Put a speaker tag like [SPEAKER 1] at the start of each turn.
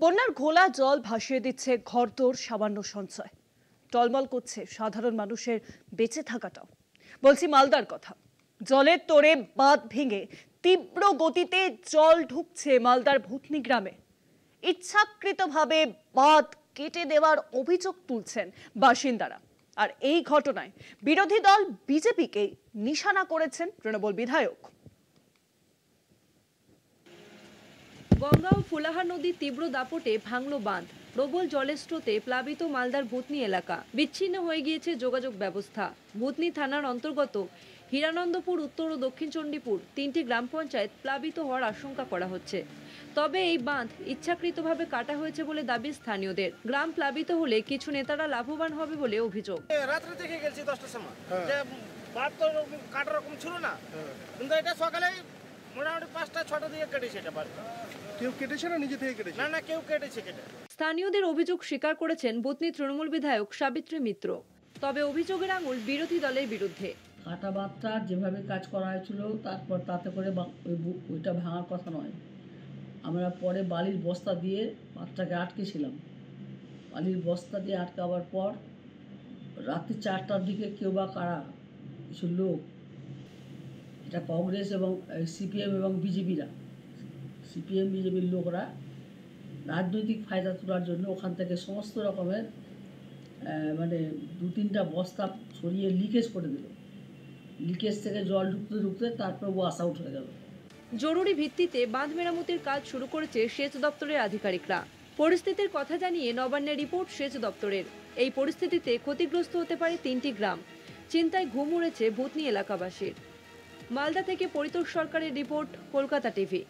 [SPEAKER 1] বন্যার ঘোলা জল ভাসিয়ে দিচ্ছে ঘরদোর সামান্য সঞ্চয়। টলমল করছে সাধারণ মানুষের বেঁচে থাকাটাও। বলছি মালদার কথা। জলের তোড়ে বাঁধ ভেঙে তীব্র গতিতে জল ঢুকছে মালদার ভূতনি গ্রামে। ইচ্ছাকৃতভাবে বাঁধ কেটে দেওয়ার অভিযোগ তুলছেন বাসিন্দারা। আর এই ঘটনায় বিরোধী দল বিজেপিকে নিশানা করেছেন তৃণমূল বিধায়ক।
[SPEAKER 2] গঙ্গা ও ফুলাহার নদীর তীব্র দাপটে ভাঙল বাঁধ। প্রবল জলের স্রোতে প্লাবিত মালদার ভূতনি এলাকা। বিচ্ছিন্ন হয়ে গিয়েছে যোগাযোগ ব্যবস্থা। ভূতনি থানার অন্তর্গত হিরানন্দপুর, উত্তর ও দক্ষিণ চণ্ডীপুর তিনটি গ্রাম পঞ্চায়েত প্লাবিত হওয়ার আশঙ্কা করা হচ্ছে। তবে এই বাঁধ ইচ্ছাকৃতভাবে কাটা হয়েছে বলে দাবি স্থানীয়দের। গ্রাম প্লাবিত হলে কিছু নেতারা লাভবান হবে বলে অভিযোগ।
[SPEAKER 3] রাত্রে দেখে গেছি 10টার সময় যে বাঁধ তো কাটার রকম ছিল না, কিন্তু এটা সকালে মোটামুটি 5টা 6টা দিকে কেটেছে। এটা বাড়ি
[SPEAKER 4] কেউ কেটেছে না নিজে থেকে কেটেছে?
[SPEAKER 3] না, কেউ কেটেছে।
[SPEAKER 2] স্থানীয়দের অভিযোগ স্বীকার করেছেন ভূতনি তৃণমূল বিধায়ক সাবিত্রী মিত্র। তবে অভিযোগের আঙুল বিরোধী দলের বিরুদ্ধে।
[SPEAKER 5] কাটা বাঁধটা যেভাবে কাজ করা হয়েছিল, তারপর তাতে করে ওইটা ভাঙার কথা নয়। আমরা পরে বালির বস্তা দিয়ে বাঁধটাকে আটকেছিলাম। বালির বস্তা দিয়ে আটকাবার পর রাত্রি 4টার দিকে কেউ বা কারা কিছু লোক, এটা কংগ্রেস এবং সিপিএম এবং বিজেপির লোকরা রাজনৈতিক ফায়দা তোলার জন্য ওখান থেকে সমস্ত রকমের 2-3টা বস্তা সরিয়ে লিকেজ করে দিল। লিকেজ থেকে জল ঢুকতে তারপর ওয়াশ আউট হয়ে গেল।
[SPEAKER 2] জরুরি ভিত্তিতে বাঁধ মেরামতির কাজ শুরু করেছে সেচ দপ্তরের আধিকারিকরা। পরিস্থিতির কথা জানিয়ে নবান্নের রিপোর্ট সেচ দপ্তরের। এই পরিস্থিতিতে ক্ষতিগ্রস্ত হতে পারে 3টি গ্রাম। চিন্তায় ঘুম উড়েছে ভূতনি এলাকাবাসীর। মালদা থেকে পরিতোষ সরকারের রিপোর্ট, কলকাতা টিভি।